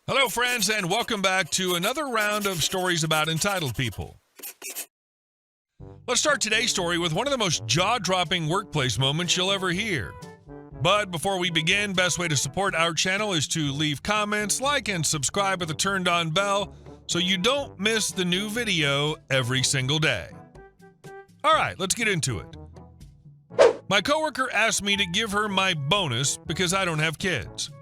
Hello, friends, and welcome back to another round of stories about entitled people. Let's start today's story with one of the most jaw-dropping workplace moments you'll ever hear. But before we begin, best way to support our channel is to leave comments, like, and subscribe with a turned-on bell so you don't miss the new video every single day. All right, let's get into it. My coworker asked me to give her my bonus because I don't have kids.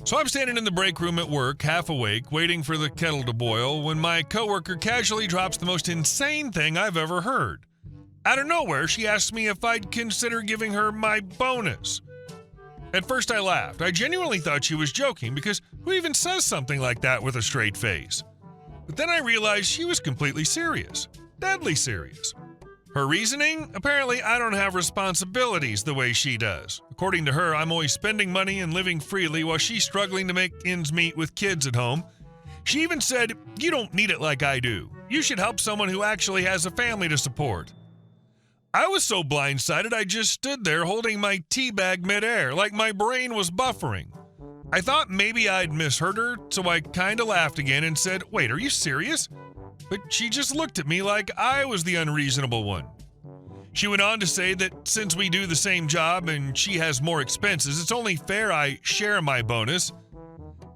So I'm standing in the break room at work, half awake, waiting for the kettle to boil, when my coworker casually drops the most insane thing I've ever heard. Out of nowhere, she asks me if I'd consider giving her my bonus. At first I laughed. I genuinely thought she was joking, because who even says something like that with a straight face? But then I realized she was completely serious. Deadly serious. Her reasoning? Apparently, I don't have responsibilities the way she does. According to her, I'm always spending money and living freely while she's struggling to make ends meet with kids at home. She even said, "You don't need it like I do. You should help someone who actually has a family to support." I was so blindsided I just stood there holding my tea bag midair, like my brain was buffering. I thought maybe I'd misheard her, so I kinda laughed again and said, "Wait, are you serious?" But she just looked at me like I was the unreasonable one. She went on to say that since we do the same job and she has more expenses, it's only fair I share my bonus.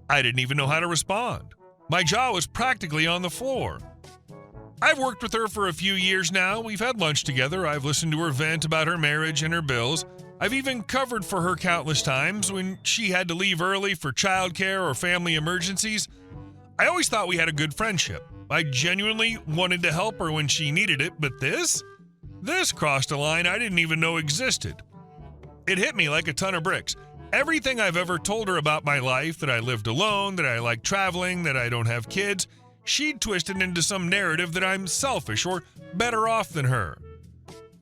I didn't even know how to respond. My jaw was practically on the floor. I've worked with her for a few years now. We've had lunch together. I've listened to her vent about her marriage and her bills. I've even covered for her countless times when she had to leave early for childcare or family emergencies. I always thought we had a good friendship. I genuinely wanted to help her when she needed it, but this crossed a line I didn't even know existed. It hit me like a ton of bricks. Everything I've ever told her about my life, that I lived alone, that I like traveling, that I don't have kids, she'd twisted into some narrative that I'm selfish or better off than her.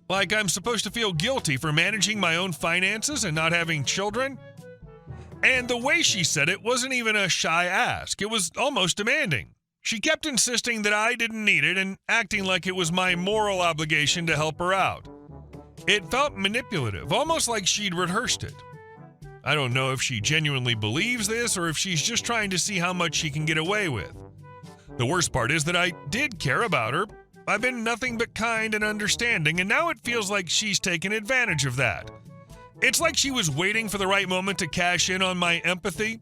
Like I'm supposed to feel guilty for managing my own finances and not having children. And the way she said it wasn't even a shy ask. It was almost demanding. She kept insisting that I didn't need it and acting like it was my moral obligation to help her out. It felt manipulative, almost like she'd rehearsed it. I don't know if she genuinely believes this or if she's just trying to see how much she can get away with. The worst part is that I did care about her. I've been nothing but kind and understanding, and now it feels like she's taken advantage of that. It's like she was waiting for the right moment to cash in on my empathy.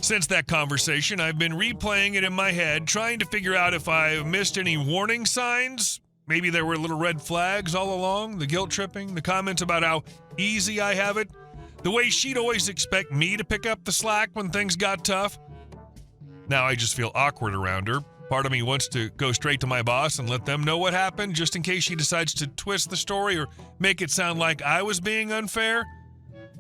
Since that conversation, I've been replaying it in my head, trying to figure out if I missed any warning signs. Maybe there were little red flags all along, the guilt tripping, the comments about how easy I have it, the way she'd always expect me to pick up the slack when things got tough. Now I just feel awkward around her. Part of me wants to go straight to my boss and let them know what happened, just in case she decides to twist the story or make it sound like I was being unfair.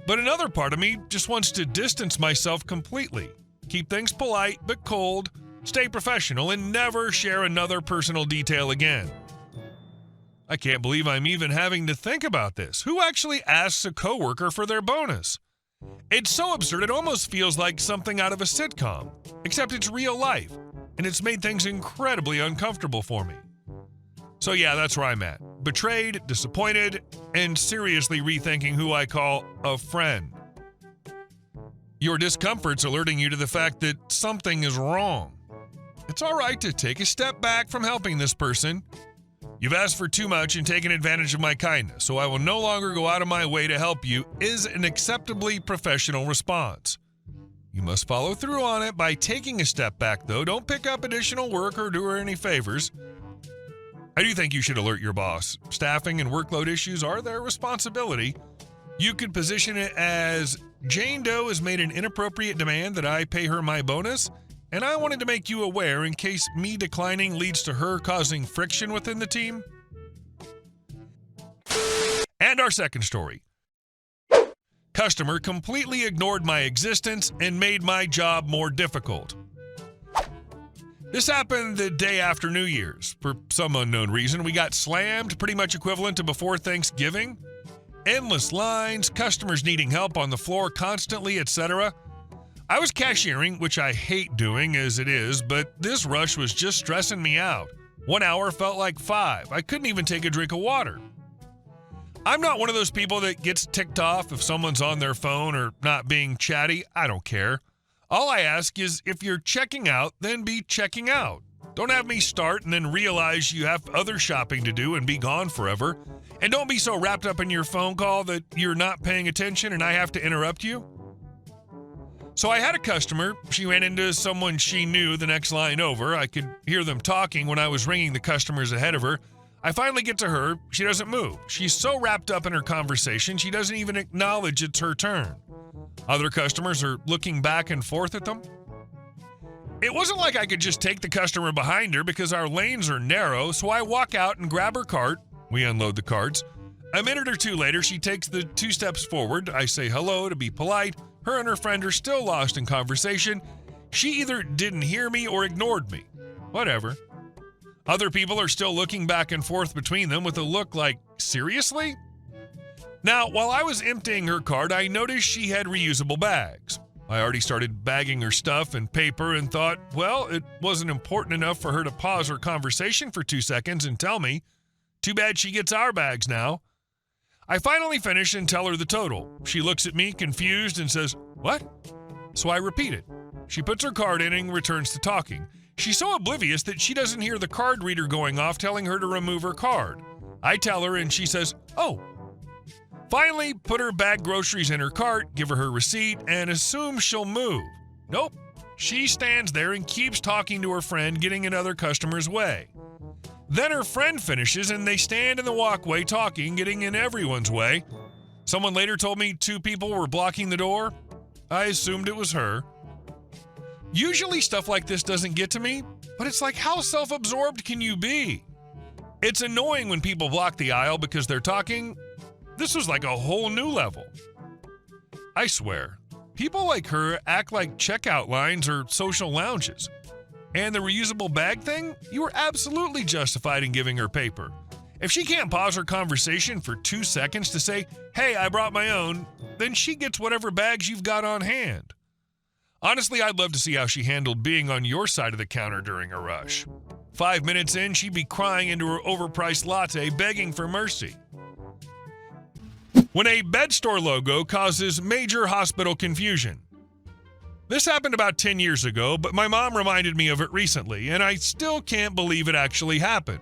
But another part of me just wants to distance myself completely, keep things polite but cold, stay professional, and never share another personal detail again. I can't believe I'm even having to think about this. Who actually asks a coworker for their bonus? It's so absurd it almost feels like something out of a sitcom, except it's real life, and it's made things incredibly uncomfortable for me. So yeah, that's where I'm at. Betrayed, disappointed, and seriously rethinking who I call a friend. Your discomfort's alerting you to the fact that something is wrong. It's all right to take a step back from helping this person. You've asked for too much and taken advantage of my kindness, so I will no longer go out of my way to help you, is an acceptably professional response. You must follow through on it by taking a step back, though. Don't pick up additional work or do her any favors. I do think you should alert your boss. Staffing and workload issues are their responsibility. You could position it as, Jane Doe has made an inappropriate demand that I pay her my bonus, and I wanted to make you aware in case me declining leads to her causing friction within the team. And our second story. Customer completely ignored my existence and made my job more difficult. This happened the day after New Year's. For some unknown reason, we got slammed, pretty much equivalent to before Thanksgiving. Endless lines, customers needing help on the floor constantly, etc. I was cashiering, which I hate doing as it is, but this rush was just stressing me out. 1 hour felt like 5. I couldn't even take a drink of water. I'm not one of those people that gets ticked off if someone's on their phone or not being chatty. I don't care. All I ask is if you're checking out, then be checking out. Don't have me start and then realize you have other shopping to do and be gone forever. And don't be so wrapped up in your phone call that you're not paying attention and I have to interrupt you. So I had a customer. She ran into someone she knew the next line over. I could hear them talking when I was ringing the customers ahead of her. I finally get to her. She doesn't move. She's so wrapped up in her conversation, she doesn't even acknowledge it's her turn. Other customers are looking back and forth at them. It wasn't like I could just take the customer behind her because our lanes are narrow, so I walk out and grab her cart. We unload the carts. A minute or two later, she takes the 2 steps forward. I say hello to be polite. Her and her friend are still lost in conversation. She either didn't hear me or ignored me. Whatever. Other people are still looking back and forth between them with a look like, seriously? Now, while I was emptying her cart, I noticed she had reusable bags. I already started bagging her stuff and paper and thought, well, it wasn't important enough for her to pause her conversation for 2 seconds and tell me. Too bad she gets our bags now. I finally finish and tell her the total. She looks at me confused and says, what? So I repeat it. She puts her card in and returns to talking. She's so oblivious that she doesn't hear the card reader going off telling her to remove her card. I tell her and she says, oh. Finally, put her bag groceries in her cart, give her her receipt, and assume she'll move. Nope. She stands there and keeps talking to her friend, getting in other customers' way. Then her friend finishes and they stand in the walkway talking, getting in everyone's way. Someone later told me 2 people were blocking the door. I assumed it was her. Usually stuff like this doesn't get to me, but it's like, how self-absorbed can you be? It's annoying when people block the aisle because they're talking. This was like a whole new level. I swear, people like her act like checkout lines or social lounges. And the reusable bag thing, you were absolutely justified in giving her paper. If she can't pause her conversation for 2 seconds to say, hey, I brought my own, then she gets whatever bags you've got on hand. Honestly, I'd love to see how she handled being on your side of the counter during a rush. 5 minutes in, she'd be crying into her overpriced latte, begging for mercy. When a bed store logo causes major hospital confusion. This happened about 10 years ago, but my mom reminded me of it recently, and I still can't believe it actually happened.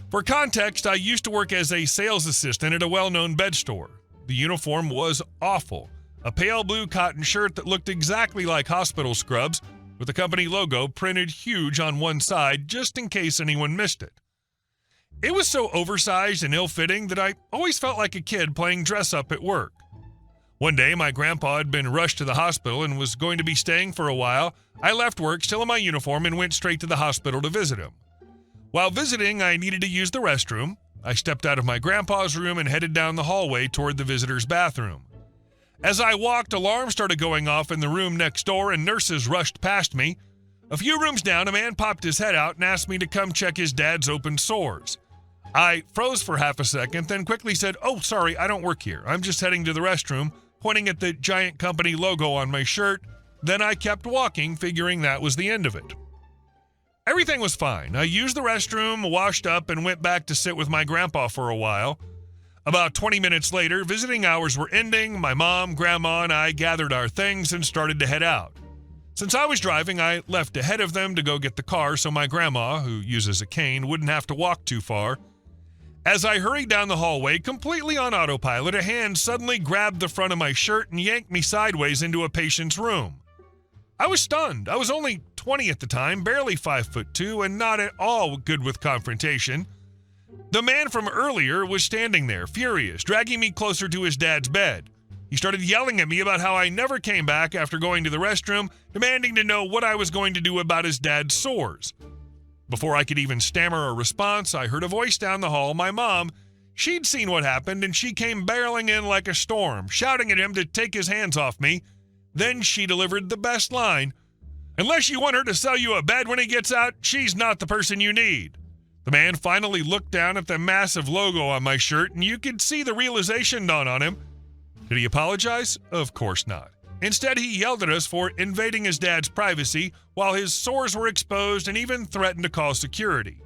For context, I used to work as a sales assistant at a well-known bed store. The uniform was awful. A pale blue cotton shirt that looked exactly like hospital scrubs, with the company logo printed huge on one side just in case anyone missed it. It was so oversized and ill-fitting that I always felt like a kid playing dress-up at work. One day, my grandpa had been rushed to the hospital and was going to be staying for a while. I left work still in my uniform and went straight to the hospital to visit him. While visiting, I needed to use the restroom. I stepped out of my grandpa's room and headed down the hallway toward the visitor's bathroom. As I walked, alarms started going off in the room next door and nurses rushed past me. A few rooms down, a man popped his head out and asked me to come check his dad's open sores. I froze for half a second, then quickly said, oh, sorry, I don't work here. I'm just heading to the restroom, pointing at the giant company logo on my shirt. Then I kept walking, figuring that was the end of it. Everything was fine. I used the restroom, washed up, and went back to sit with my grandpa for a while. About 20 minutes later, visiting hours were ending. My mom, grandma, and I gathered our things and started to head out. Since I was driving, I left ahead of them to go get the car so my grandma, who uses a cane, wouldn't have to walk too far. As I hurried down the hallway, completely on autopilot, a hand suddenly grabbed the front of my shirt and yanked me sideways into a patient's room. I was stunned. I was only 20 at the time, barely 5'2", and not at all good with confrontation. The man from earlier was standing there, furious, dragging me closer to his dad's bed. He started yelling at me about how I never came back after going to the restroom, demanding to know what I was going to do about his dad's sores. Before I could even stammer a response, I heard a voice down the hall, my mom. She'd seen what happened, and she came barreling in like a storm, shouting at him to take his hands off me. Then she delivered the best line. Unless you want her to sell you a bed when he gets out, she's not the person you need. The man finally looked down at the massive logo on my shirt, and you could see the realization dawn on him. Did he apologize? Of course not. Instead, he yelled at us for invading his dad's privacy while his sores were exposed and even threatened to call security.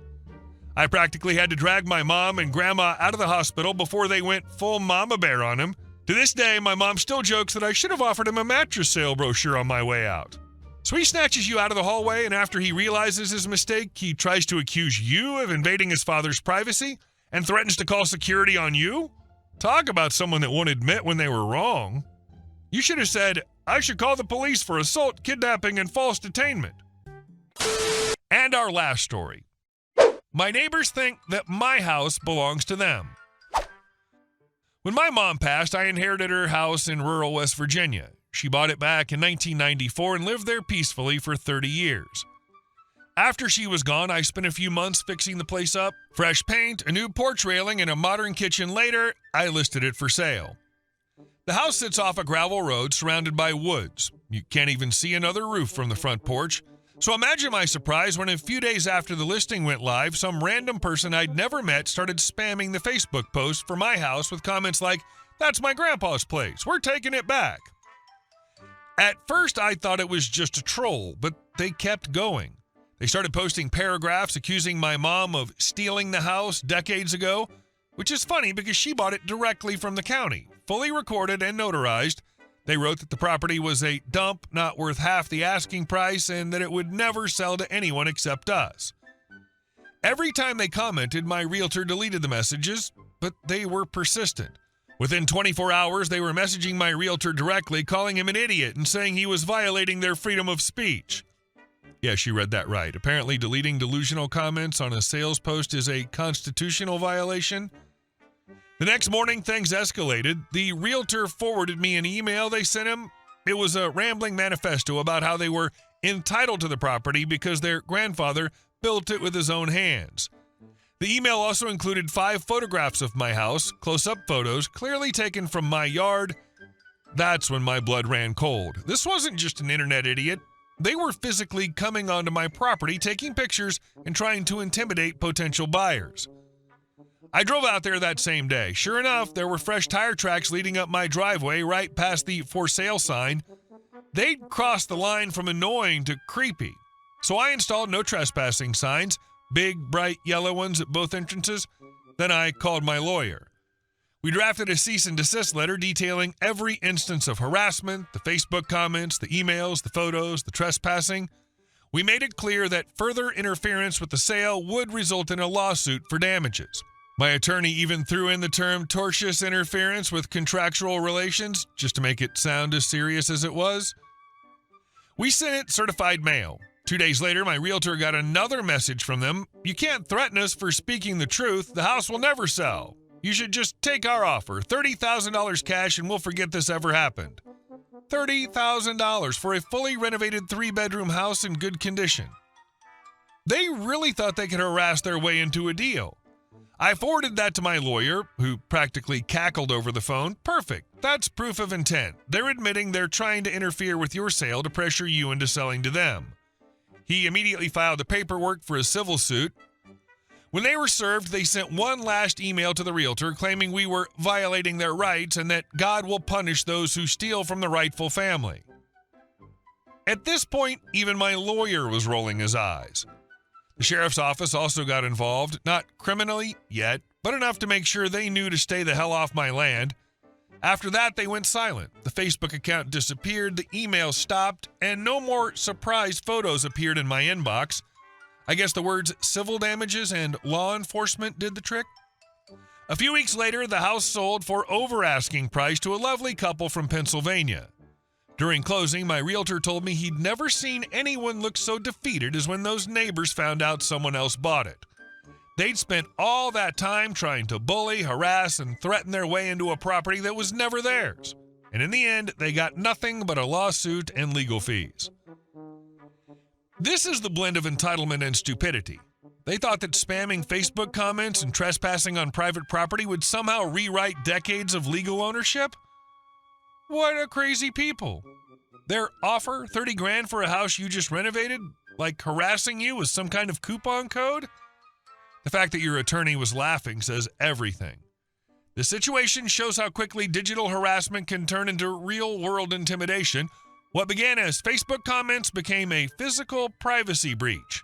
I practically had to drag my mom and grandma out of the hospital before they went full mama bear on him, To this day, my mom still jokes that I should have offered him a mattress sale brochure on my way out. So he snatches you out of the hallway, and after he realizes his mistake, he tries to accuse you of invading his father's privacy and threatens to call security on you? Talk about someone that won't admit when they were wrong. You should have said, I should call the police for assault, kidnapping, and false detainment. And our last story. My neighbors think that my house belongs to them. When my mom passed, I inherited her house in rural West Virginia. She bought it back in 1994 and lived there peacefully for 30 years. After she was gone, I spent a few months fixing the place up. Fresh paint, a new porch railing, and a modern kitchen later, I listed it for sale. The house sits off a gravel road surrounded by woods. You can't even see another roof from the front porch. So imagine my surprise when a few days after the listing went live, some random person I'd never met started spamming the Facebook post for my house with comments like, "That's my grandpa's place. We're taking it back." At first, I thought it was just a troll, but they kept going. They started posting paragraphs accusing my mom of stealing the house decades ago, which is funny because she bought it directly from the county, fully recorded and notarized. They wrote that the property was a dump, not worth half the asking price, and that it would never sell to anyone except us. Every time they commented, my realtor deleted the messages, but they were persistent. Within 24 hours, they were messaging my realtor directly, calling him an idiot and saying he was violating their freedom of speech. Yes, you read that right. Apparently, deleting delusional comments on a sales post is a constitutional violation. The next morning, things escalated. The realtor forwarded me an email they sent him. It was a rambling manifesto about how they were entitled to the property because their grandfather built it with his own hands. The email also included 5 photographs of my house, close-up photos, clearly taken from my yard. That's when my blood ran cold. This wasn't just an internet idiot. They were physically coming onto my property, taking pictures, and trying to intimidate potential buyers. I drove out there that same day. Sure enough, there were fresh tire tracks leading up my driveway right past the for sale sign. They'd crossed the line from annoying to creepy. So I installed no trespassing signs, big, bright yellow ones at both entrances. Then I called my lawyer. We drafted a cease and desist letter detailing every instance of harassment, the Facebook comments, the emails, the photos, the trespassing. We made it clear that further interference with the sale would result in a lawsuit for damages. My attorney even threw in the term tortious interference with contractual relations, just to make it sound as serious as it was. We sent it certified mail. 2 days later, my realtor got another message from them. "You can't threaten us for speaking the truth. The house will never sell. You should just take our offer, $30,000 cash, and we'll forget this ever happened." $30,000 for a fully renovated 3-bedroom house in good condition. They really thought they could harass their way into a deal. I forwarded that to my lawyer, who practically cackled over the phone. "Perfect. That's proof of intent. They're admitting they're trying to interfere with your sale to pressure you into selling to them." He immediately filed the paperwork for a civil suit. When they were served, they sent one last email to the realtor claiming we were violating their rights and that God will punish those who steal from the rightful family. At this point, even my lawyer was rolling his eyes. The sheriff's office also got involved, not criminally yet, but enough to make sure they knew to stay the hell off my land. After that, they went silent. The Facebook account disappeared, the email stopped, and no more surprise photos appeared in my inbox. I guess the words civil damages and law enforcement did the trick. A few weeks later, the house sold for over asking price to a lovely couple from Pennsylvania. During closing, my realtor told me he'd never seen anyone look so defeated as when those neighbors found out someone else bought it. They'd spent all that time trying to bully, harass, and threaten their way into a property that was never theirs. And in the end, they got nothing but a lawsuit and legal fees. This is the blend of entitlement and stupidity. They thought that spamming Facebook comments and trespassing on private property would somehow rewrite decades of legal ownership? What a crazy people. Their offer, 30 grand for a house you just renovated, like harassing you with some kind of coupon code? The fact that your attorney was laughing says everything. The situation shows how quickly digital harassment can turn into real-world intimidation. What began as Facebook comments became a physical privacy breach.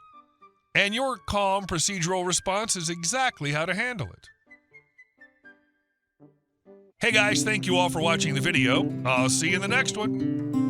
And your calm procedural response is exactly how to handle it. Hey guys, thank you all for watching the video. I'll see you in the next one.